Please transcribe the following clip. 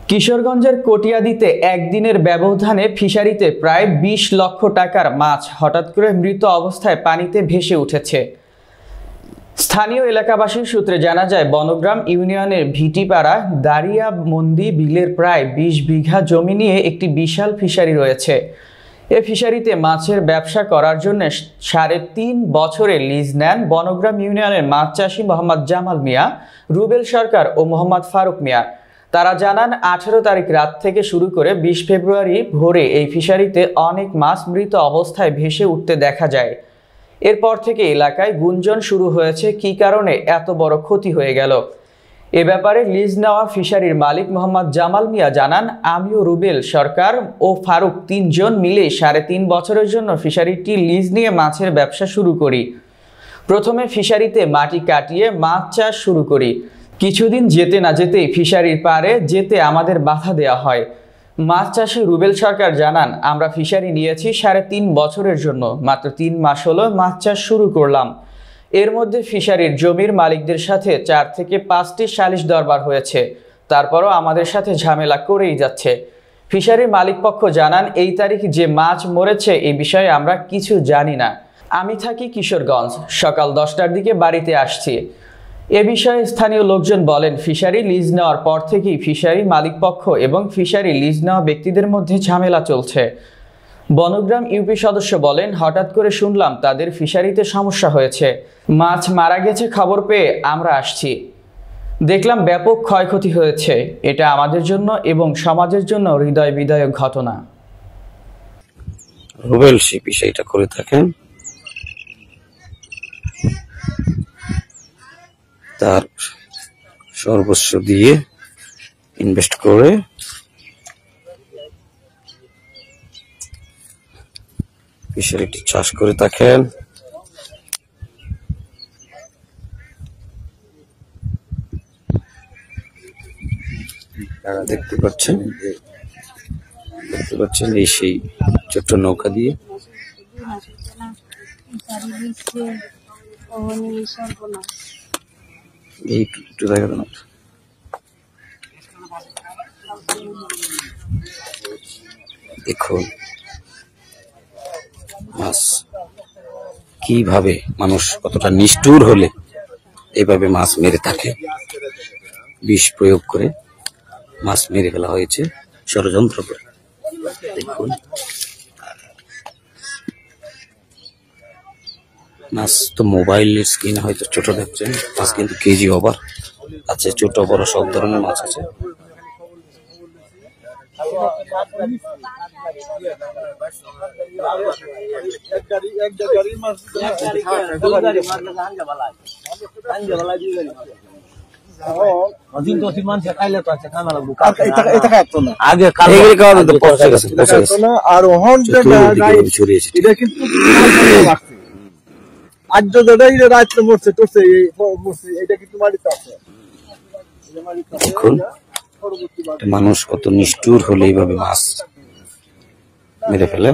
কিশোরগঞ্জের কটিয়াদীতে একদিনের ব্যবধানে ফিশারিতে প্রায় ২০ লক্ষ টাকার মাছ হঠাৎ করে মৃত অবস্থায় পানিতে ভেসে উঠেছে। স্থানীয় এলাকাবাসীর সূত্রে জানা যায়, বনগ্রাম ইউনিয়নের ভিটিপাড়া দারিয়ামন্দি বিলের প্রায় ২০ বিঘা জমি নিয়ে একটি বিশাল ফিশারি রয়েছে। এ ফিশারিতে মাছের ব্যবসা করার জন্য ৩.৫ বছরের লিজ নেন বনগ্রাম ইউনিয়নের মাছ চাষি মোহাম্মদ জামাল মিয়া, রুবেল সরকার ও মোহাম্মদ ফারুক মিয়া। তারা জানান, ১৮ তারিখ রাত থেকে শুরু করে ২০ ফেব্রুয়ারি ভোরে এই ফিশারিতে অনেক মাছ মৃত অবস্থায় ভেসে উঠতে দেখা যায়। এরপর থেকে এলাকায় গুঞ্জন শুরু হয়েছে কী কারণে এত বড় ক্ষতি হয়ে গেল। এ ব্যাপারে লিজ নেওয়া ফিশারির মালিক মোহাম্মদ জামাল মিয়া জানান, আমি ও রুবেল সরকার ও ফারুক ৩ জন মিলে ৩.৫ বছরের জন্য ফিশারিটি লিজ নিয়ে মাছের ব্যবসা শুরু করি। প্রথমে ফিশারিতে মাটি কাটিয়ে মাছ চাষ শুরু করি। কিছুদিন যেতে না যেতেই ফিশারির পাড়ে যেতে আমাদের বাধা দেওয়া হয়। মাছ চাষি রুবেল সরকার জানান, আমরা ফিশারি নিয়েছি ৩.৫ বছরের জন্য, মাত্র ৩ মাস হলো মাছ চাষ শুরু করলাম। এর মধ্যে ফিশারির জমির মালিকদের সাথে ৪ থেকে ৫টি সালিশ দরবার হয়েছে, তারপরও আমাদের সাথে ঝামেলা করেই যাচ্ছে। ফিশারির মালিকপক্ষ জানান, এই তারিখ যে মাছ মরেছে এই বিষয়ে আমরা কিছু জানি না। আমি থাকি কিশোরগঞ্জ, সকাল 10টার দিকে বাড়িতে আসছি। এ বিষয়ে স্থানীয় লোকজন বলেন, ফিশারি লিজ নেওয়ার পর থেকেই ফিশারি মালিকপক্ষ এবং ফিশারি লিজ নেওয়া ব্যক্তিদের মধ্যে ঝামেলা চলছে। বনগ্রাম ইউপি সদস্য বলেন, হঠাৎ করে শুনলাম তাদের ফিশারিতে সমস্যা হয়েছে, মাছ মারা গেছে খবর পেয়ে আমরা আসছি। দেখলাম ব্যাপক ক্ষয়ক্ষতি হয়েছে। এটা আমাদের জন্য এবং সমাজের জন্য হৃদয় বিদারক ঘটনা। রুবেল শিপি সেইটা করে থাকেন, তার সর্বস্ব দিয়ে ইনভেস্ট করে ফিশারিটি চাষ করে থাকেন। দেখতে পাচ্ছেন এই সেই ছোট্ট নৌকা দিয়ে একটু দেখা দেন। দেখুন মাছ কিভাবে, মানুষ কতটা নিষ্ঠুর হলে এভাবে মাছ মেরে থাকে। বিষ প্রয়োগ করে মাছ মেরে ফেলা হয়েছে ষড়যন্ত্র করে। দেখুন মাছ তো মোবাইলের স্ক্রিনে হয়তো ছোট দেখছেন, মাছ কিন্তু কেজি ওভার আছে, ছোট বড় সব ধরনের মাছ আছে। দেখুন মানুষ কত নিষ্ঠুর হলে এইভাবে মাছ মেরে ফেলে।